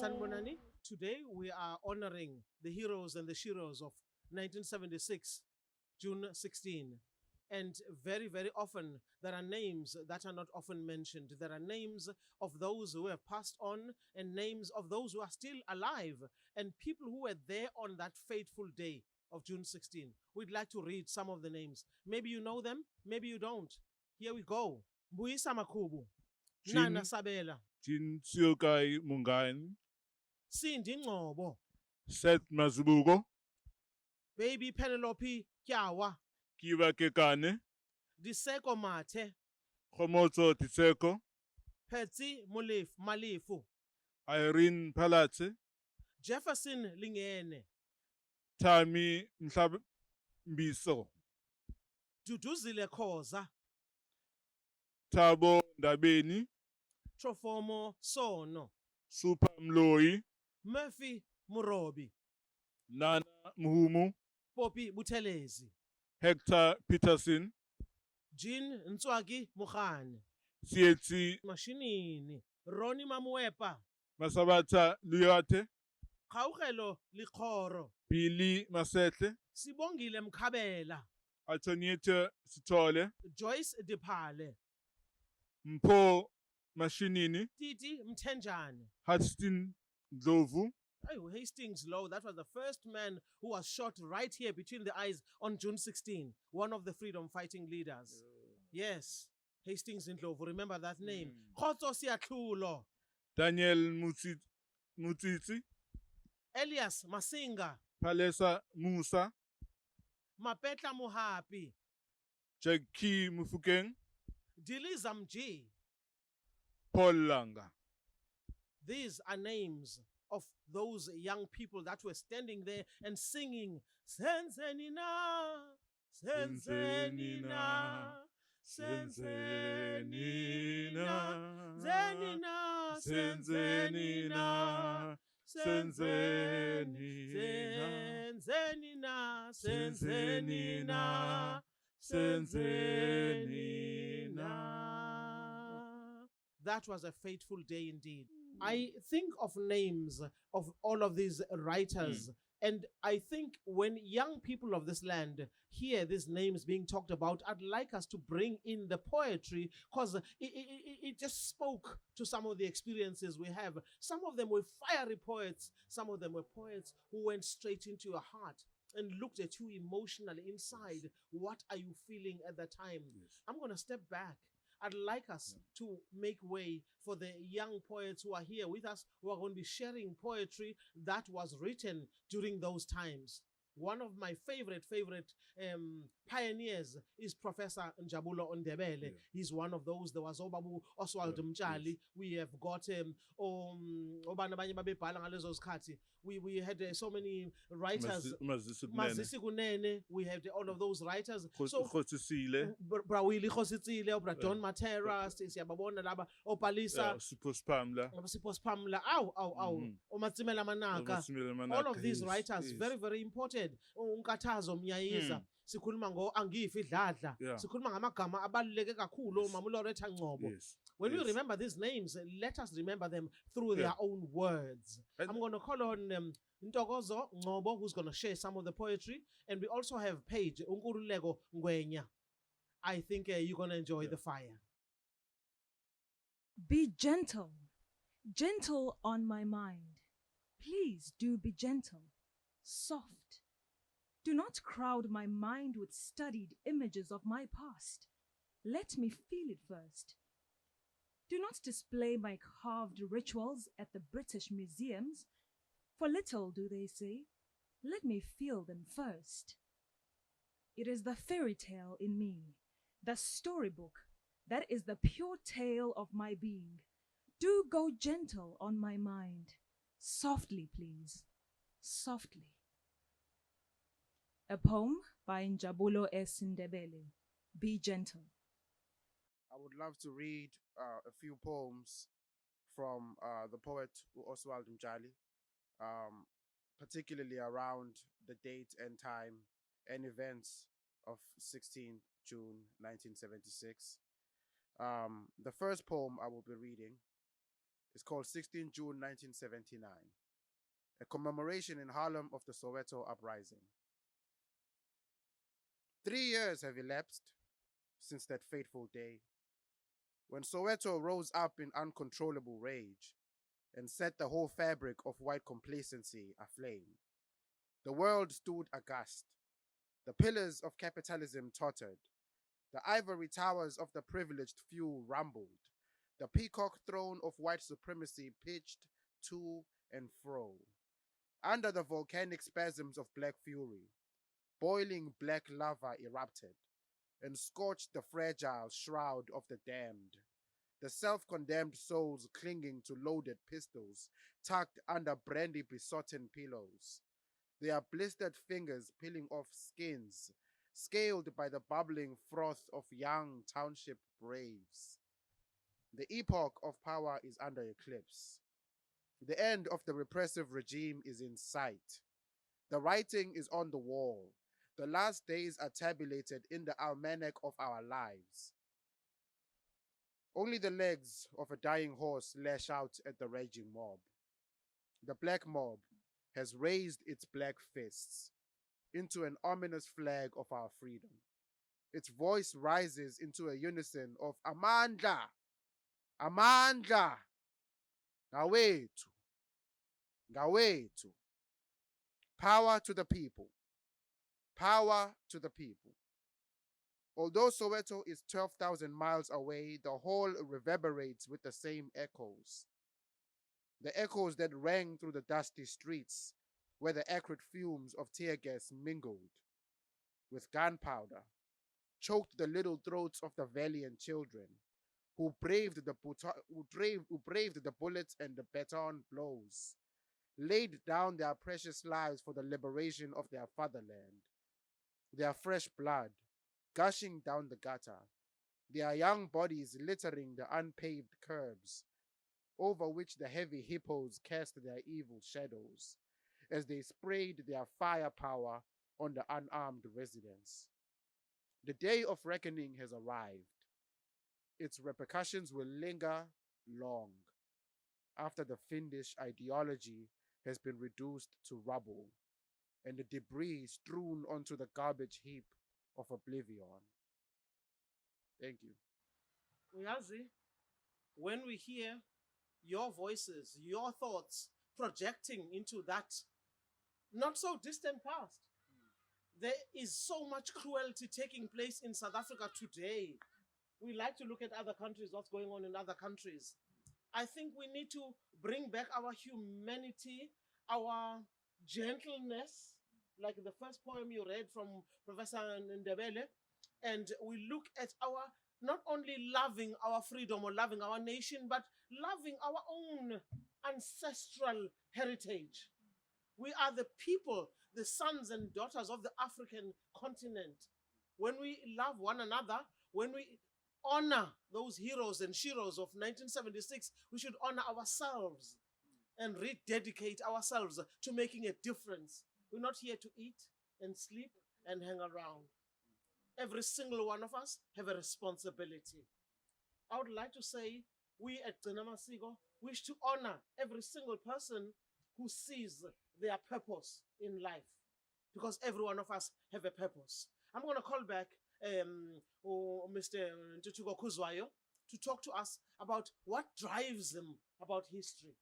Sanbonani. Today we are honoring the heroes and the sheroes of 1976, June 16. And very, very often there are names that are not often mentioned. There are names of those who have passed on and names of those who are still alive and people who were there on that fateful day of June 16. We'd like to read some of the names. Maybe you know them, maybe you don't. Here we go. Mbuyisa Makhubu, Nana Sabela, Ntuthuko Khuzwayo, Cindy Ngcobo, Seth Mazibuko, Baby Penelope Kyawa, Kiva Kekane, Diseko Mate, Ntuthuko, Petsi Malifu, Irene Palatse, Jefferson Lingene, Tami Mbiso, Duduzile Khoza, Thabo Ndabeni, Trofomo Sono, Super Mloyi, Murphy Murobi, Nana Mhumu, Poppy Buthelezi, Hector Peterson, Jean Ntswaki Mukhane, Sietsi Mashinini, Ronnie Mamuepa, Masabata Luyate, Kgaugelo Likhoro, Billy Masetle, Sibongile Mkhabela, Altonieta Sitole, Joyce Dipale, Mpho Mashinini, Titi Mtenjane. Hudson Ndlovu, Oh, Hastings Low, that was the first man who was shot right here between the eyes on June 16, one of the freedom fighting leaders. Yes, Hastings Ndlovu, remember that name. Khotso Siatlulo, Daniel Mutitsi, Elias Masinga, Palesa Musa, Mapetla Muhapi, Jackie Mufukeng, Diliza Mji. Paul Langa. These are names of those young people that were standing there and singing Sensenina, Sensenina, Sensenina, Zenina, Sensenina, Sensenina, Sensenina, Sensenina. That was a fateful day indeed. I think of names of all of these writers, and I think when young people of this land hear these names being talked about, I'd like us to bring in the poetry because it just spoke to some of the experiences we have. Some of them were fiery poets, some of them were poets who went straight into your heart and looked at you emotionally inside. What are you feeling at that time? I'm going to step back. I'd like us to make way for the young poets who are here with us, who are going to be sharing poetry that was written during those times. One of my favorite pioneers is Professor Njabulo Ndebele. He's one of those. There was Obabu Oswald Mchali. We have got we had so many writers. Mazisi Kunene. We had all of those writers. So Brawili Khositsile, Bradon Matera, Siyababona Laba, Opalisa, Sipos Pamla, Omatsimela Manaka. All of these writers, very, very important. Unkathazo Myayiza, sikhuluma ngo Angifi Dladla, sikhuluma ngamagama abaluleke kakhulu mamuLoretta Ngcobo. When we remember these names, let us remember them through their own words. I'm going to call on Ntokozo Ngcobo, who's going to share some of the poetry, and we also have Paige Unkululeko Ngwenya. I think you're going to enjoy the fire. Be gentle, gentle on my mind. Please do be gentle, soft. Do not crowd my mind with studied images of my past. Let me feel it first. Do not display my carved rituals at the British museums, for little do they say. Let me feel them first. It is the fairy tale in me, the storybook, that is the pure tale of my being. Do go gentle on my mind. Softly, please, softly. A poem by Njabulo Ndebele. Be gentle. I would love to read a few poems from the poet Oswald Mchali, particularly around the date and time and events of 16 June 1976. The first poem I will be reading It's called 16 June 1979, a commemoration in Harlem of the Soweto uprising. 3 years have elapsed since that fateful day, when Soweto rose up in uncontrollable rage and set the whole fabric of white complacency aflame. The world stood aghast. The pillars of capitalism tottered. The ivory towers of the privileged few rumbled. The peacock throne of white supremacy pitched to and fro. Under the volcanic spasms of black fury, boiling black lava erupted and scorched the fragile shroud of the damned. The self-condemned souls clinging to loaded pistols, tucked under brandy-besotted pillows. Their blistered fingers peeling off skins, scaled by the bubbling froth of young township braves. The epoch of power is under eclipse. The end of the repressive regime is in sight. The writing is on the wall. The last days are tabulated in the almanac of our lives. Only the legs of a dying horse lash out at the raging mob. The black mob has raised its black fists into an ominous flag of our freedom. Its voice rises into a unison of Amandla, Amandla, Ngawethu, Ngawethu. Power to the people. Power to the people. Although Soweto is 12,000 miles away, the whole reverberates with the same echoes. The echoes that rang through the dusty streets, where the acrid fumes of tear gas mingled with gunpowder, choked the little throats of the valiant children who braved the bullets and the baton blows, laid down their precious lives for the liberation of their fatherland, their fresh blood gushing down the gutter, their young bodies littering the unpaved curbs, over which the heavy hippos cast their evil shadows as they sprayed their firepower on the unarmed residents. The day of reckoning has arrived. Its repercussions will linger long after the fiendish ideology has been reduced to rubble and the debris strewn onto the garbage heap of oblivion. Thank you. Uyazi, when we hear your voices, your thoughts projecting into that not so distant past, there is so much cruelty taking place in South Africa today. We like to look at other countries, what's going on in other countries. I think we need to bring back our humanity, our gentleness, like the first poem you read from Professor Ndebele, and we look at our, not only loving our freedom or loving our nation, but loving our own ancestral heritage. We are the people, the sons and daughters of the African continent. When we love one another, when we honor those heroes and sheroes of 1976, we should honor ourselves and rededicate ourselves to making a difference. We're not here to eat and sleep and hang around. Every single one of us have a responsibility. I would like to say, we at Masiko wish to honor every single person who sees their purpose in life, because every one of us have a purpose. I'm going to call back Mr. Ntuthuko Khuzwayo to talk to us about what drives them about history.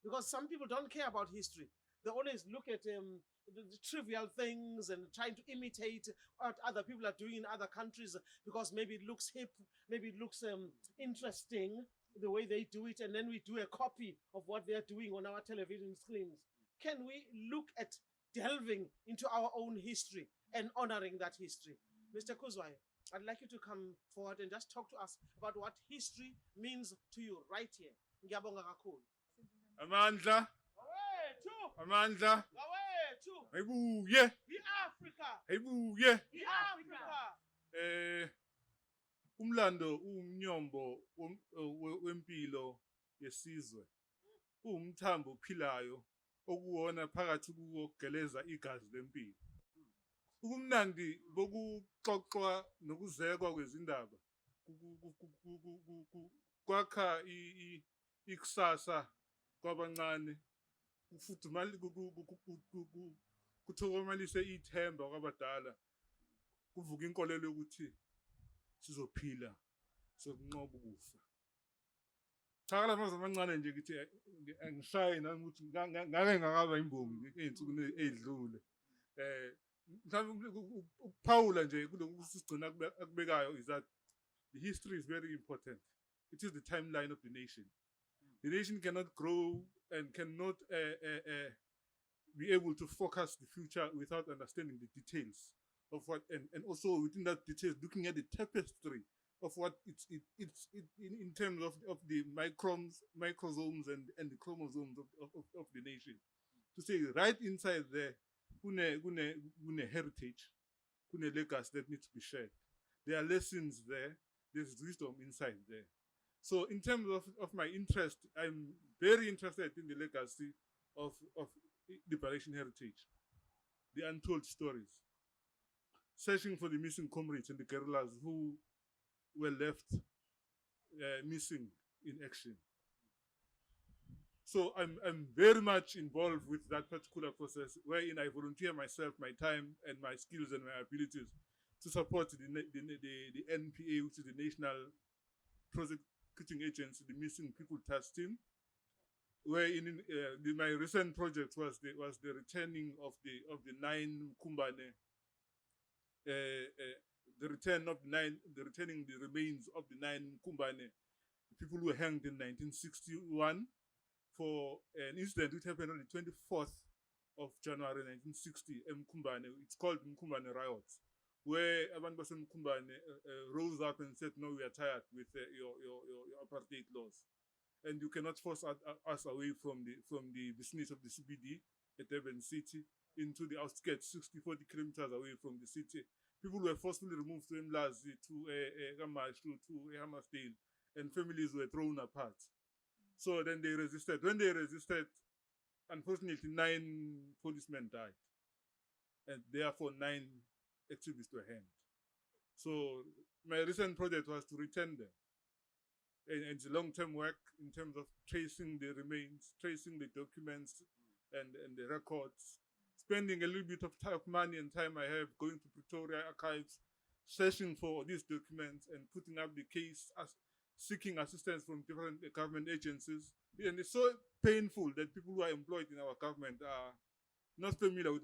Because some people don't care about history. They always look at the trivial things and trying to imitate what other people are doing in other countries because maybe it looks hip, maybe it looks interesting the way they do it, and then we do a copy of what they're doing on our television screens. Can we look at delving into our own history and honoring that history? Mr. Khuzwayo, I'd like you to come forward and just talk to us about what history means to you right here. Ngiyabonga kakhulu. Amandla, Gawethu, Amandla, gawethu, hayibuye, i-Afrika, hayibuye. i-Afrika. Umlando umnyombo wempilo yesizwe. Umthambo ophilayo okuwona phakathi kugeleza igazi lempilo. Ubumnandi bokuxoxwa nokuzekwa kwezindaba kwakha ikusasa kwabancane futhi kuthokomalise ithemba kwabadala kuvuka inkolelo ukuthi sizophila sokunqoba ukufa. Cha la maze amancane nje ngithi angishaye nami ukuthi ngake ngakaba imbongi ey'nsukwini ey'dlule. Mhlawumbe ukuphawula nje kulokhu sigcina akubekayo is that the history is very important. It is the timeline of the nation. The nation cannot grow and cannot be able to focus the future without understanding the details of what, and also within that details, looking at the tapestry of what it's in terms of the microsomes and the chromosomes of the nation. To say right inside there, kune heritage, kune legacy that needs to be shared. There are lessons there. There's wisdom inside there. So in terms of my interest, I'm very interested in the legacy of liberation heritage, the untold stories, searching for the missing comrades and the guerrillas who were left missing in action. So I'm very much involved with that particular process, wherein I volunteer myself, my time, and my skills and my abilities to support the NPA, which is the National Prosecuting Agency, the Missing People Task Team. Wherein my recent project was the returning of the 9 Mkumbane, returning the remains of the 9 Mkumbane, the people who were hanged in 1961 for an incident which happened on the 24th of January 1960 in Mkumbane. It's called Mkumbane riots, where abantu base Mkumbane rose up and said, "No, we are tired with your apartheid laws, and you cannot force us away from the vicinity of the CBD at Durban City into the outskirts, 60-40 kilometers away from the city." People were forcibly removed to Mlazi, to Gamashu, to Hammersdale, and families were thrown apart. So then they resisted. When they resisted, unfortunately, 9 policemen died, and therefore 9 activists were hanged. So my recent project was to return them. And it's a long-term work in terms of tracing the remains, tracing the documents and the records, spending a little bit of money and time I have going to Pretoria archives, searching for these documents and putting up the case, seeking assistance from different government agencies. And it's so painful that people who are employed in our government are not familiar with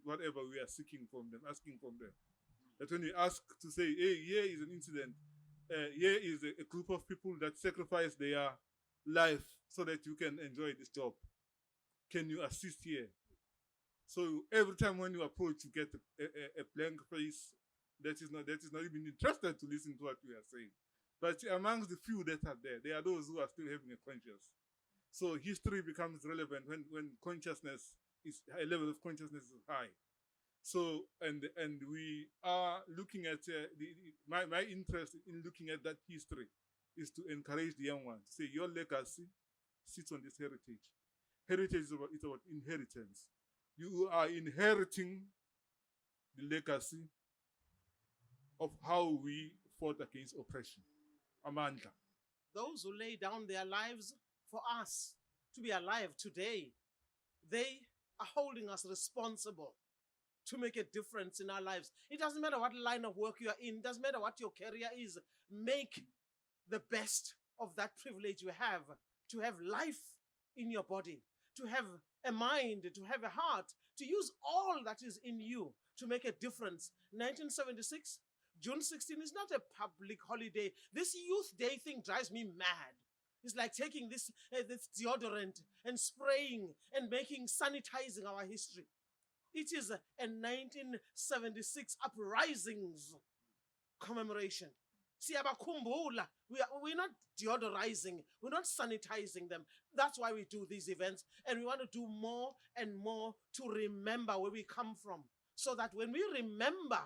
whatever we are seeking from them, asking from them. That when we ask to say, hey, here is an incident, here is a group of people that sacrifice their life so that you can enjoy this job. Can you assist here? So every time when you approach, you get a blank face that is not even interested to listen to what we are saying. But amongst the few that are there are those who are still having a conscience. So history becomes relevant when consciousness is a level of consciousness is high. So and we are looking at my interest in looking at that history is to encourage the young ones. Say your legacy sits on this heritage. Heritage is about inheritance. You are inheriting the legacy of how we fought against oppression. Amandla. Those who lay down their lives for us to be alive today, they are holding us responsible to make a difference in our lives. It doesn't matter what line of work you are in, it doesn't matter what your career is. Make the best of that privilege you have to have life in your body, to have a mind, to have a heart, to use all that is in you to make a difference. 1976, June 16 is not a public holiday. This Youth Day thing drives me mad. It's like taking this deodorant and spraying and sanitizing our history. It is a 1976 uprisings commemoration. Siyabakhumbula. We're not deodorizing. We're not sanitizing them. That's why we do these events. And we want to do more and more to remember where we come from. So that when we remember,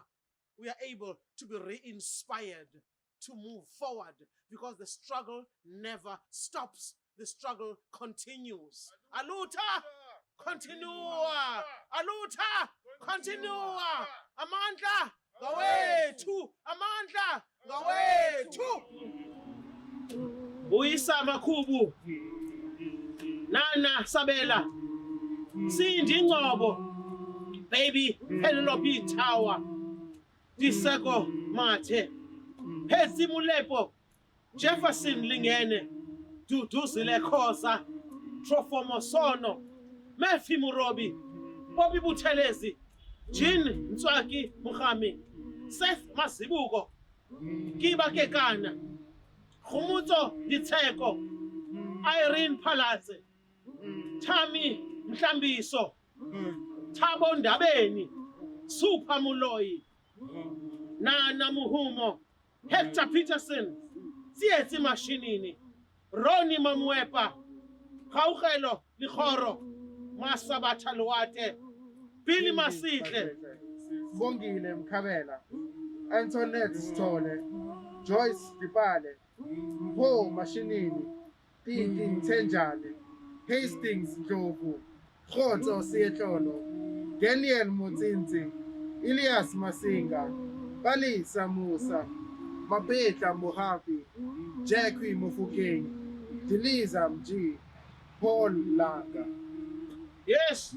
we are able to be re-inspired to move forward, because the struggle never stops. The struggle continues. Aluta! Continua! Aluta! Continua! Amandla! Go away! Two! Amandla! Go away! Two! Uyisama Khubu, Nana Sabela, Cindy Ngcobo, Baby Penelope Tower, Diseko Mate, Hezi Mulepo, Jefferson Lingene, Duduzile Khoza, Trofomosono, Mefi Murobi, Bobby Buthelezi, Jean Ntswaki Mukhami, Seth Masibuko, Kiba Kekana, Khumuto Diteko, Irene Palace, Tammy Mhlambiso, Thabo Ndabeni, Super Muloyi, Nana Muhumo, Hector Peterson, Sietsi Mashinini, Ronnie Mamwepa, Khawugelo Likhoro, Masabata Luate, Billy Masihle, Bongile Mkhabela, Antoinette Stole, Joyce Dipale, Paul Mashinini, Titi Ntenjane, Hastings Ndlovu, Khotso Sietlolo, Daniel Mutsinzi, Elias Masinga, Balisa Musa, Mabeta Mohavi, Jackie Mufukeng, Deliza Mji, Paul Langa. Yes.